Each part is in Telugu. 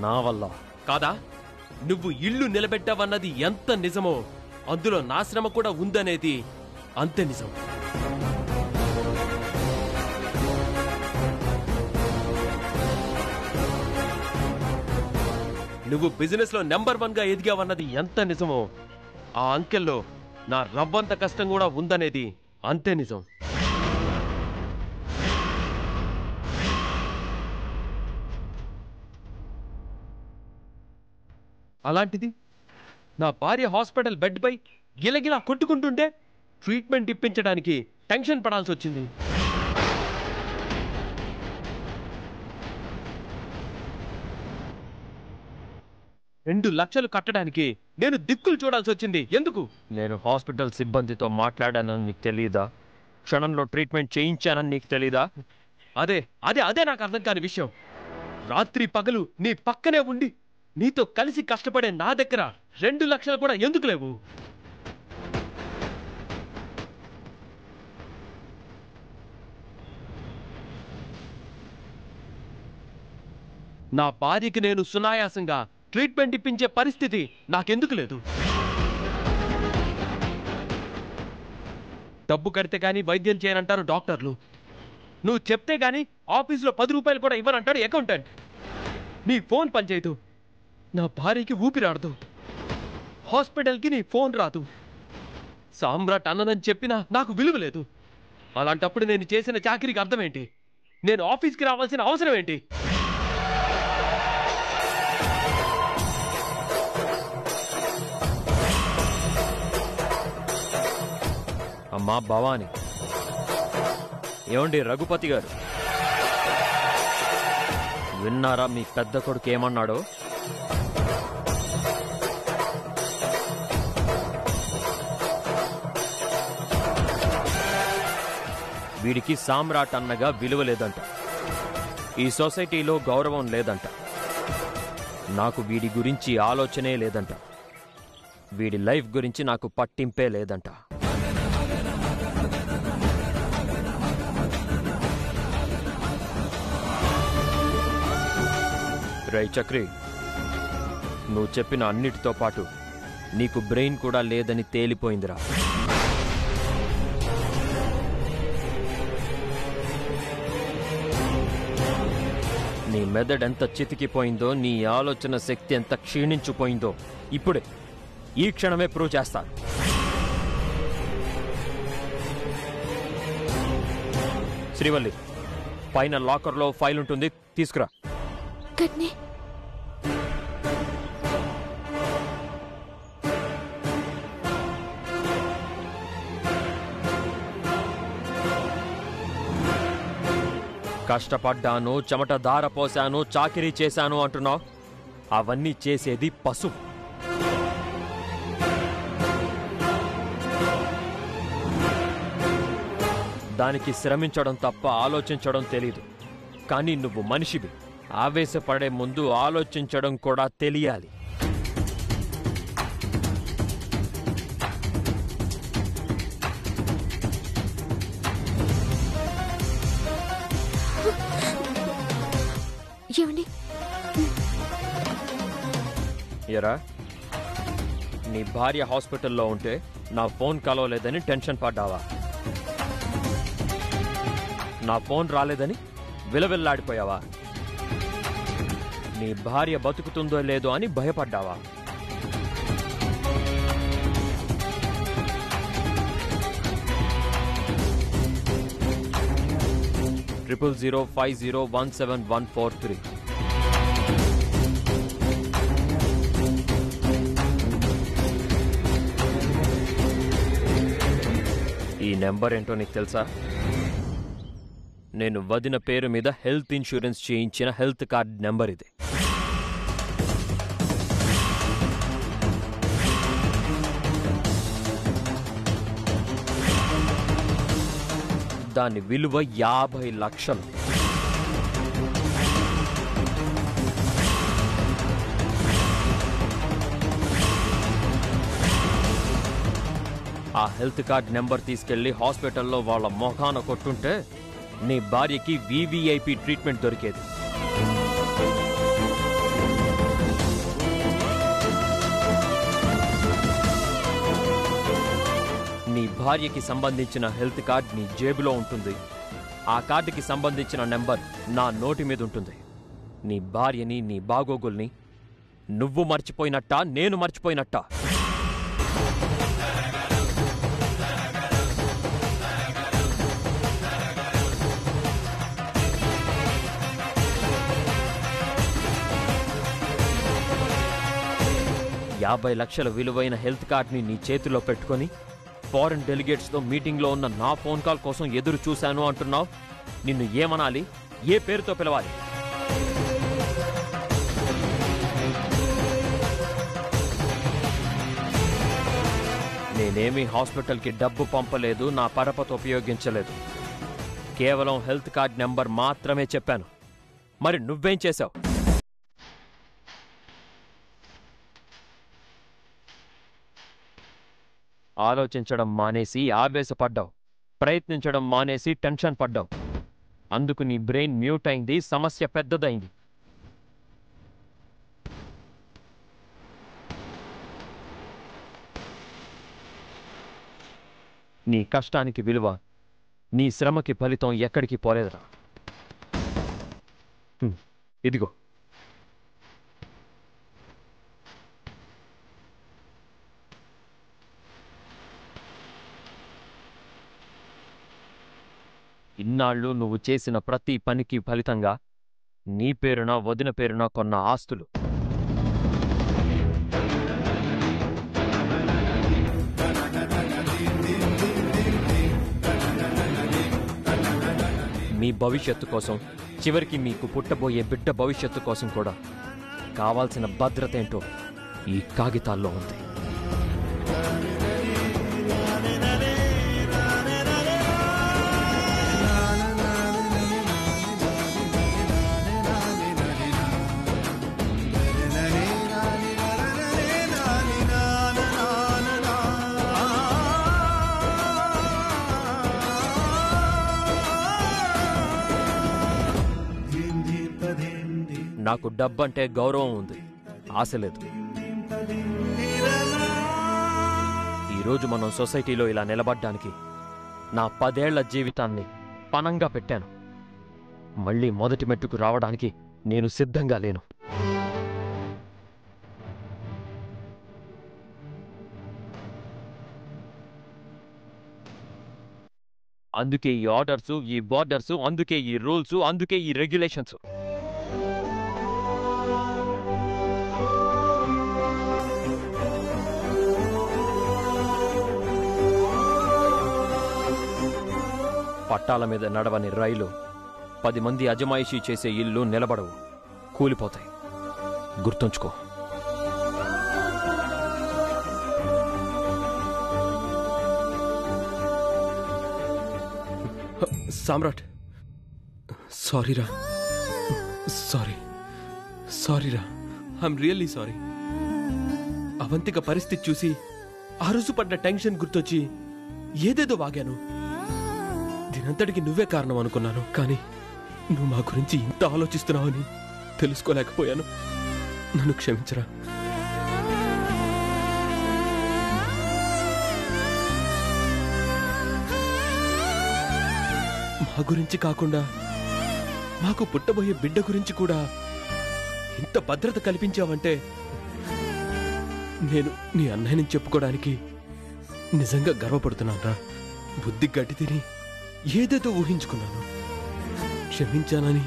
నా వల్ల కాదా? నువ్వు ఇల్లు నిలబెట్టావన్నది ఎంత నిజమో అందులో నా శ్రమ కూడా ఉందనేది అంతే నిజం. నువ్వు బిజినెస్ లో నెంబర్ 1 గా ఎదిగావన్నది ఎంత నిజమో ఆ అంకెల్లో నా రవ్వంత కష్టం కూడా ఉందనేది అంతే నిజం. అలాంటిది నా భార్య హాస్పిటల్ బెడ్ పై గిలగిలా కొట్టుకుంటుంటే ట్రీట్మెంట్ ఇప్పించడానికి టెన్షన్ పడాల్సి వచ్చింది. $2 లక్షలు కట్టడానికి నేను దిక్కులు చూడాల్సి వచ్చింది. ఎందుకు? నేను హాస్పిటల్ సిబ్బందితో మాట్లాడానని నీకు తెలీదా? క్షణంలో ట్రీట్మెంట్ చేయించానని నీకు తెలీదా? అదే నాకు అర్థం కాని విషయం. రాత్రి పగలు నీ పక్కనే ఉండి నీతో కలిసి కష్టపడే నా దగ్గర 2 లక్షలు కూడా ఎందుకు లేవు? నా భార్యకి నేను సునాయాసంగా ట్రీట్మెంట్ ఇప్పించే పరిస్థితి నాకెందుకు లేదు? డబ్బు కడితే గానీ వైద్యం చేయనంటారు డాక్టర్లు. నువ్వు చెప్తే గానీ ఆఫీసులో 10 రూపాయలు కూడా ఇవ్వనంటాడు అకౌంటెంట్. నీ ఫోన్ పనిచేయదు, నా భార్యకి ఊపిరాడదు, హాస్పిటల్కి నీ ఫోన్ రాదు. సామ్రాట్ అన్నదని చెప్పినా నాకు విలువ లేదు. అలాంటప్పుడు నేను చేసిన చాకరీకి అర్థం ఏంటి? నేను ఆఫీస్కి రావాల్సిన అవసరం ఏంటి? అమ్మా భవాని, ఏమండి రఘుపతి గారు, విన్నారా మీ పెద్ద కొడుకు ఏమన్నాడో? వీడికి సామ్రాట్ అన్నగా విలువ లేదంట, ఈ సొసైటీలో గౌరవం లేదంట, నాకు వీడి గురించి ఆలోచనే లేదంట, వీడి లైఫ్ గురించి నాకు పట్టింపే లేదంట. రై చక్రి, నువ్వు చెప్పిన అన్నిటితో పాటు నీకు బ్రెయిన్ కూడా లేదని తేలిపోయిందిరా. నీ మెదడు ఎంత చితికిపోయిందో, నీ ఆలోచన శక్తి ఎంత క్షీణించిపోయిందో ఇప్పుడే ఈ క్షణమే ప్రూవ్ చేస్తాను. శ్రీవల్లి, పైన లాకర్లో ఫైల్ ఉంటుంది, తీసుకురా. కష్టపడ్డాను, చెమట దార పోశాను, చాకిరీ చేశాను అంటున్నావు. అవన్నీ చేసేది పశువు. దానికి శ్రమించడం తప్ప ఆలోచించడం తెలీదు. కానీ నువ్వు మనిషివి, ఆవేశపడే ముందు ఆలోచించడం కూడా తెలియాలి. ఎరా, నీ భార్య హాస్పిటల్లో ఉంటే నా ఫోన్ కలవలేదని టెన్షన్ పడ్డావా? నా ఫోన్ రాలేదని విలవిల్లాడిపోయావా? నీ భార్య బతుకుతుందో లేదో అని భయపడ్డావా? $00050171143 ఈ నెంబర్ ఏంటో నీకు తెలుసా? నేను వదిన పేరు మీద హెల్త్ ఇన్సూరెన్స్ చేయించిన హెల్త్ కార్డ్ నెంబర్ ఇది. దాని విలువ 50 లక్షలు. ఆ హెల్త్ కార్డ్ నెంబర్ తీసుకెళ్లి హాస్పిటల్లో వాళ్ళ మొఖాన కొట్టుంటే నీ భార్యకి VVIP ట్రీట్మెంట్ దొరికేది. భార్యకి సంబంధించిన హెల్త్ కార్డ్ నీ జేబులో ఉంటుంది. ఆ కార్డుకి సంబంధించిన నెంబర్ నా నోటి మీద ఉంటుంది. నీ భార్యని, నీ బాగోగుల్ని నువ్వు మర్చిపోయినట్టా, నేను మర్చిపోయినట్టా? యాభై లక్షల విలువైన హెల్త్ కార్డ్ని నీ చేతిలో పెట్టుకొని ఫారెన్ డెలిగేట్స్తో మీటింగ్లో ఉన్న నా ఫోన్ కాల్ కోసం ఎదురు చూశాను అంటున్నావు. నిన్ను ఏమనాలి? ఏ పేరుతో పిలవాలి? నేనేమీ హాస్పిటల్కి డబ్బు పంపలేదు, నా పరపతి ఉపయోగించలేదు. కేవలం హెల్త్ కార్డ్ నెంబర్ మాత్రమే చెప్పాను. మరి నువ్వేం చేశావు? ఆలోచించడం మానేసి ఆవేశపడ్డావు. ప్రయత్నించడం మానేసి టెన్షన్ పడ్డావు. అందుకు నీ బ్రెయిన్ మ్యూట్ అయింది, సమస్య పెద్దదైంది. నీ కష్టానికి విలువ, నీ శ్రమకి ఫలితం ఎక్కడికి పోలేదురా. ఇదిగో. ఇన్నాళ్ళు నువ్వు చేసిన ప్రతి పనికి ఫలితంగా నీ పేరున, వదిన పేరున కొన్న ఆస్తులు. మీ భవిష్యత్తు కోసం, చివరికి మీకు పుట్టబోయే బిడ్డ భవిష్యత్తు కోసం కూడా కావాల్సిన భద్రత ఏంటో ఈ కాగితాల్లో ఉంది. నాకు డబ్బంటే గౌరవం ఉంది, ఆశ లేదు. ఈరోజు మనం సొసైటీలో ఇలా నిలబడ్డానికి నా 10 ఏళ్ల జీవితాన్ని పణంగా పెట్టాను. మళ్ళీ మొదటి మెట్టుకు రావడానికి నేను సిద్ధంగా లేను. అందుకే ఈ ఆర్డర్సు, ఈ బార్డర్సు, అందుకే ఈ రూల్సు, అందుకే ఈ రెగ్యులేషన్స్. పట్టాల మీద నడవని రైలు, 10 మంది అజమాయిషీ చేసే ఇల్లు నిలబడవు, కూలిపోతాయి. గుర్తుంచుకో. సామ్రాట్, సారీరా. సారీరా. I'm really sorry. అవంతిక పరిస్థితి చూసి ఆ రోజు పడ్డ టెన్షన్ గుర్తొచ్చి ఏదేదో వాగాను. దీనంతటికి నువ్వే కారణం అనుకున్నాను. కానీ నువ్వు మా గురించి ఇంత ఆలోచిస్తున్నావని తెలుసుకోలేకపోయాను. నన్ను క్షమించరా. మా గురించి కాకుండా మాకు పుట్టబోయే బిడ్డ గురించి కూడా ఇంత భద్రత కల్పించావంటే నేను నీ అన్నయ్యని చెప్పుకోవడానికి నిజంగా గర్వపడుతున్నానరా. బుద్ధి గడ్డి తిని ఏదేదో ఊహించుకున్నాను. క్షమించానని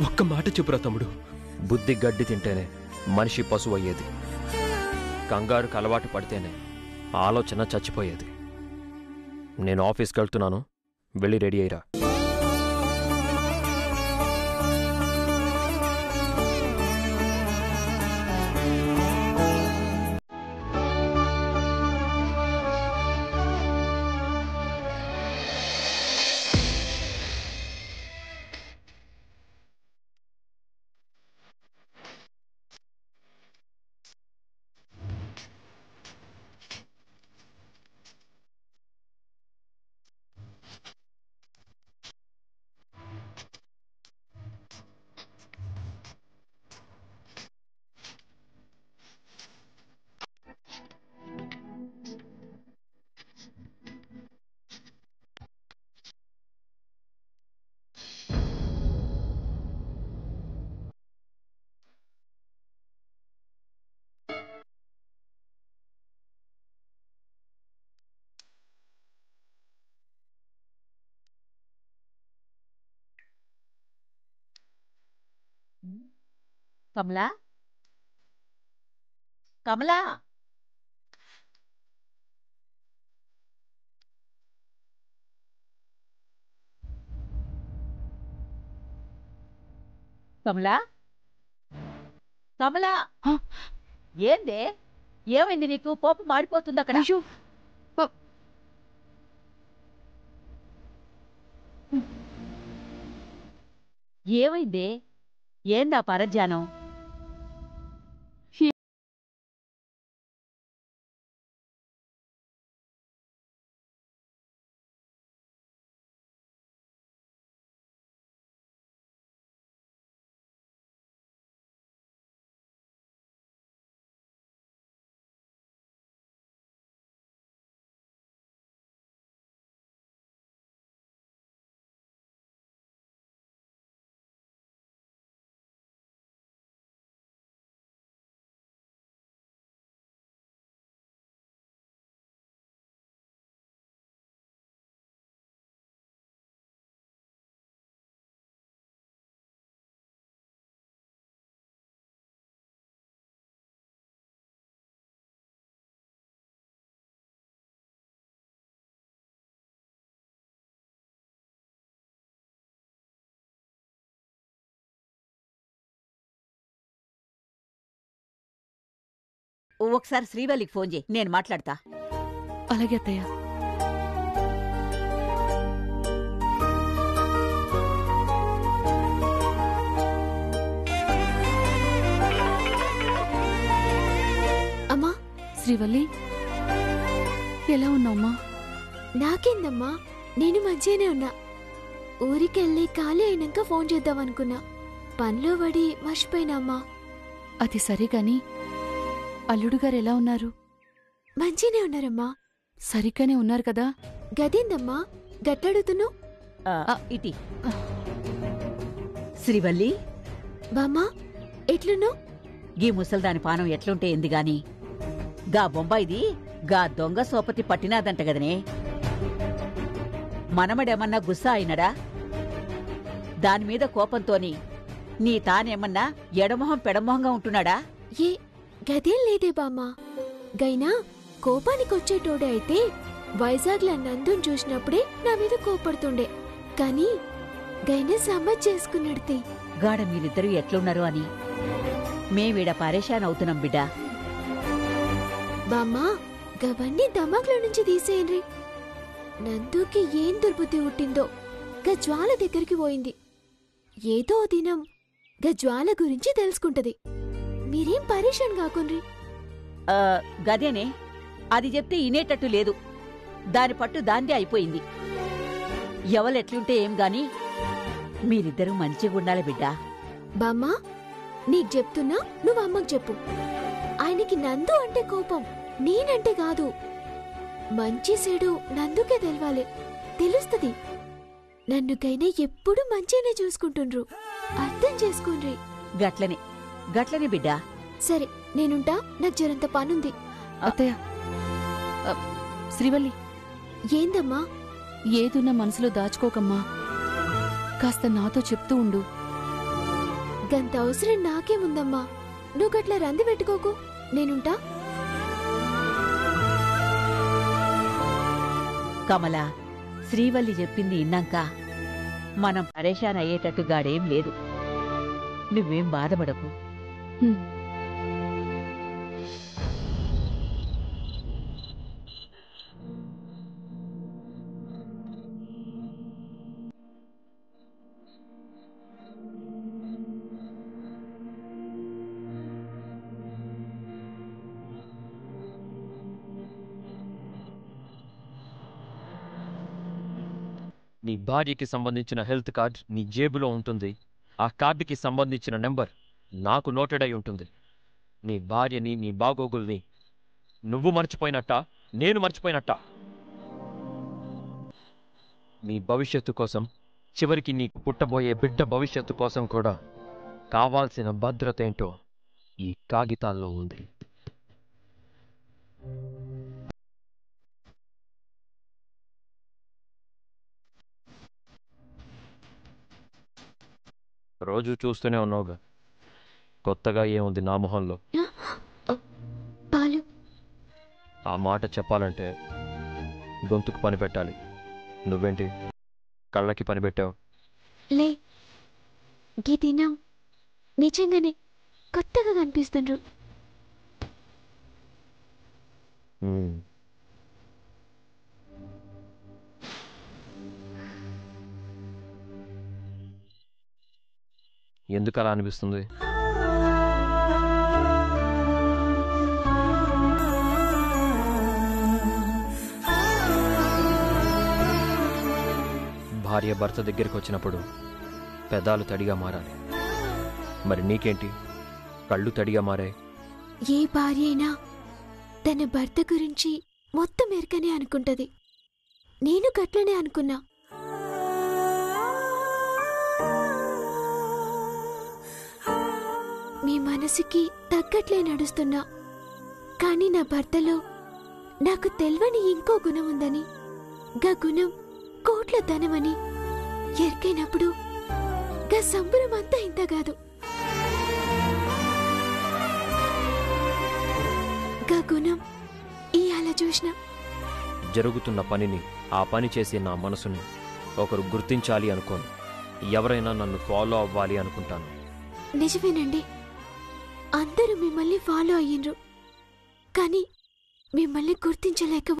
ఒక్క మాట చెప్పురా తమ్ముడు. బుద్ధి గడ్డి తింటేనే మనిషి పశువు అయ్యేది. కంగారుకు అలవాటు పడితేనే ఆలోచన చచ్చిపోయేది. నేను ఆఫీస్కి వెళ్తున్నాను, వెళ్ళి రెడీ అయ్యిరా. కమలా కమలా కమలా కమలా ఆ! ఏందే ఏమైంది నీకు కోపం మాడిపోతుంది అక్కడ అయ్యో ప- ఏమైంది ఏందా పరధ్యానం ఒకసారి శ్రీవల్లికి ఫోన్ చేయి నేను మాట్లాడతా అలాగే అత్తయ్య. అమ్మా శ్రీవల్లి, ఎలా ఉన్నావమ్మా? నాకేందమ్మా, నేను మంచిగానే ఉన్నా. ఊరికెళ్ళి ఖాళీ అయినాక ఫోన్ చేద్దామనుకున్నా. పనిలో పడి మర్చిపోయినా అమ్మా. అది సరే గాని అల్లుడు గారు ఎలా ఉన్నారు? మంచిగానే ఉన్నారమ్మా. సరిగ్గానే ఉన్నారు కదా? గదేందమ్మా గట్టడుగుతున్నావు? ఇటీ శ్రీవల్లి బామ్మా ఎట్లున్నావు? గీ ముసల్దాని పానం ఎట్లుంటే ఎందు గాని గా బొంబాయిది గా దొంగ సోపతి పట్టినాదంట గదనే. మనమడేమన్నా గుస్సా అయినడా? దానిమీద కోపంతోని నీ తానేమన్నా ఎడమొహం పెడమొహంగా ఉంటున్నాడా? ఏ గదేం లేదే బామ్మా. గైనా కోపానికొచ్చేటోడే అయితే వైజాగ్లో నందుని చూసినప్పుడే నా మీద కోపడుతుండే. కాని గైనా సమ్మత్ చేసుకున్నడితే గాడ మీరిద్దరూ ఎట్లున్నారు అని మేమీడ పరేషాన్ అవుతున్నాం బిడ్డా. బామ్మా గవన్నీ దమాక్లో నుంచి తీసేయండి. నందుకి ఏం దుర్బుద్ధి పుట్టిందో గా జ్వాల దగ్గరికి పోయింది. ఏదో దినం గా జ్వాల గురించి తెలుసుకుంటది. మీరేం పరేషాన్ కాకుండ్రి. గదేనే, అది చెప్తే ఇనేటట్టు లేదు. దాని పట్టు దాందే అయిపోయింది. ఎవలెట్లుంటే ఏం గాని మీరిద్దరూ మంచిగుండాలి బిడ్డా. బామ్మా నీకు చెప్తున్నా, నువ్వు అమ్మకు చెప్పు. ఆయనకి నందు అంటే కోపం, నేనంటే కాదు. మంచి చెడు నందుకే తెలవాలి, తెలుస్తది. నన్నుకైనా ఎప్పుడు మంచిగానే చూసుకుంటుండ్రు, అర్థం చేసుకోండ్రి. గట్లనే గట్లనే బిడ్డా. సరే నేనుంటా, నాకు జరంత పనుంది. అత్తయ్య, శ్రీవల్లి, ఏందమ్మా? ఏదున్నా మనసులో దాచుకోకమ్మా. కాస్త నాతో చెప్తూ ఉండు. గంత అవసరం నాకేముందమ్మా. నువ్వు గట్ల రంది పెట్టుకోకు, నేనుంటా. కమల, శ్రీవల్లి చెప్పింది ఇన్నాక మనం పరేషాన్ అయ్యేటట్టుగాడేం లేదు. నువ్వేం బాధపడకు. హ్మ్. నీ భార్యకి సంబంధించిన హెల్త్ కార్డ్ నీ జేబులో ఉంటుంది. ఆ కార్డుకి సంబంధించిన నెంబర్ నాకు నోటెడ్ అయి ఉంటుంది. నీ భార్యని, నీ బాగోగుల్ని నువ్వు మర్చిపోయినట్టా, నేను మర్చిపోయినట్టా? నీ భవిష్యత్తు కోసం, చివరికి నీకు పుట్టబోయే బిడ్డ భవిష్యత్తు కోసం కూడా కావాల్సిన భద్రత ఏంటో ఈ కాగితాల్లో ఉంది. రోజు చూస్తూనే ఉన్నావుగా, కొత్తగా ఏముంది నా మొహంలో? పాలు. ఆ మాట చెప్పాలంటే గొంతుకు పని పెట్టాలి. నువ్వేంటి కళ్ళకి పని పెట్టావు? లే, గీ దినం నిజంగానే కొత్తగా కనిపిస్తుండ్రు. మ్మ్. ఎందుకు అలా అనిపిస్తుంది? భార్య భర్త దగ్గరికి వచ్చినప్పుడు పెదాలు తడిగా మారాలి. మరి నీకేంటి కళ్ళు తడిగా మారాయి? ఏ భార్య అయినా తన భర్త గురించి మొత్తం ఎరకనే అనుకుంటది. నేను గట్లనే అనుకున్నా. మీ మనసుకి తగ్గట్లే నడుస్తున్నా. కానీ నా భర్తలో నాకు తెల్వని ఇంకో గుణం ఉందని, గా గుణం కోట్ల ధనమని ఎరికైనప్పుడు గా సంబరం అంతా ఇంత కాదు. గా గుణం ఇయాల చూసిన. జరుగుతున్న పనిని, ఆ పని చేసే నా మనసుని ఒకరు గుర్తించాలి అనుకోను. ఎవరైనా నన్ను ఫాలో అవ్వాలి అనుకుంటాను. నిజమేనండి, అందరూ మిమ్మల్ని ఫాలో అయ్యిండ్రు. కానీ మిమ్మల్ని గుర్తించలేక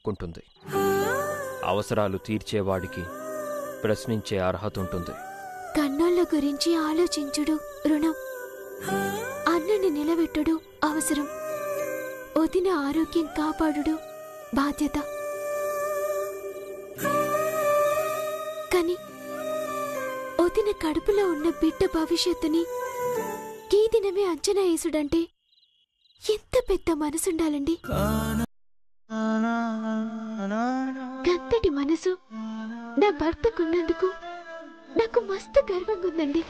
కుంటుంది. అవసరాలు తీర్చేవాడికి ప్రశ్నించే అర్హత ఉంటుంది. కన్నోళ్ళ గురించి ఆలోచించుడు రుణం, అన్నని నిలబెట్టుడు అవసరం, వదిన ఆరోగ్యం కాపాడుడు బాధ్యత. కాని వదిన కడుపులో ఉన్న బిడ్డ భవిష్యత్తుని ఈ దినమే అంచనా వేసుడంటే ఎంత పెద్ద మనసుండాలండి. గంతటి మనసు నా భర్తకున్నందుకు నాకు మస్తు గర్వంగా ఉందండి.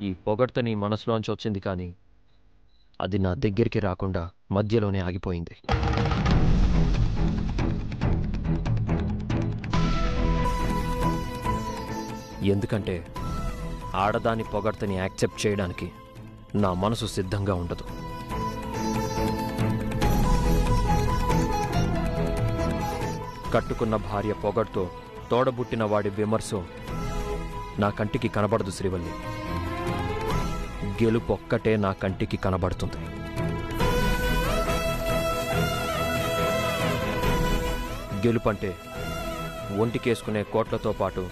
ఈ పొగడ్త నీ మనసులోంచి వచ్చింది, కానీ అది నా దగ్గరికి రాకుండా మధ్యలోనే ఆగిపోయింది. ఎందుకంటే ఆడదాని పొగడ్తని యాక్సెప్ట్ చేయడానికి నా మనసు సిద్ధంగా ఉండదు. కట్టుకున్న భార్య పొగడ్తో తోడబుట్టిన వాడి విమర్శో నా కంటికి కనబడదు శ్రీవల్లి. గెలుపొక్కటే నా కంటికి కనబడుతుంది. గెలుపంటే ఒంటికేసుకునే కోట్లతో పాటు,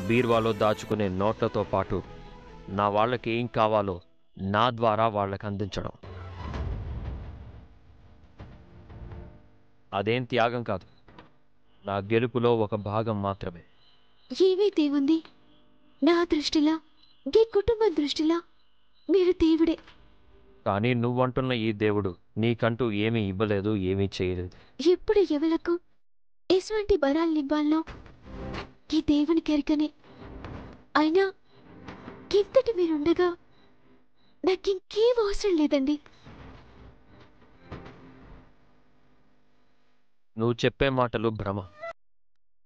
బీర్వాలో దాచుకునే నోట్లతో పాటు, నా వాళ్ళకి ఏం కావాలో నా ద్వారా వాళ్ళకి అందించడం. అదేం త్యాగం కాదు, నా గెలుపులో ఒక భాగం మాత్రమే. ఏవైతే ఉంది నా దృష్టిలా, ఈ కుటుంబం దృష్టిలా మీరు దేవుడే. కానీ నువ్వంటున్న ఈ దేవుడు నీకంటూ ఏమీ ఇవ్వలేదు, ఏమీ చేయలేదు. ఎప్పుడు ఎవలకు ఎటువంటి బరాలనివ్వాలనో ఈ దేవుని కెరకనే. అయినా ఇంతటి మీరుండగా నాకింకేం అవసరం లేదండి. నువ్వు చెప్పే మాటలు భ్రమ,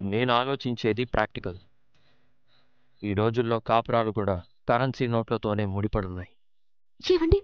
నేను ఆలోచించేది ప్రాక్టికల్. ఈ రోజుల్లో కాపురాలు కూడా కరెన్సీ నోట్లతోనే ముడిపడున్నాయి. ఏమండి,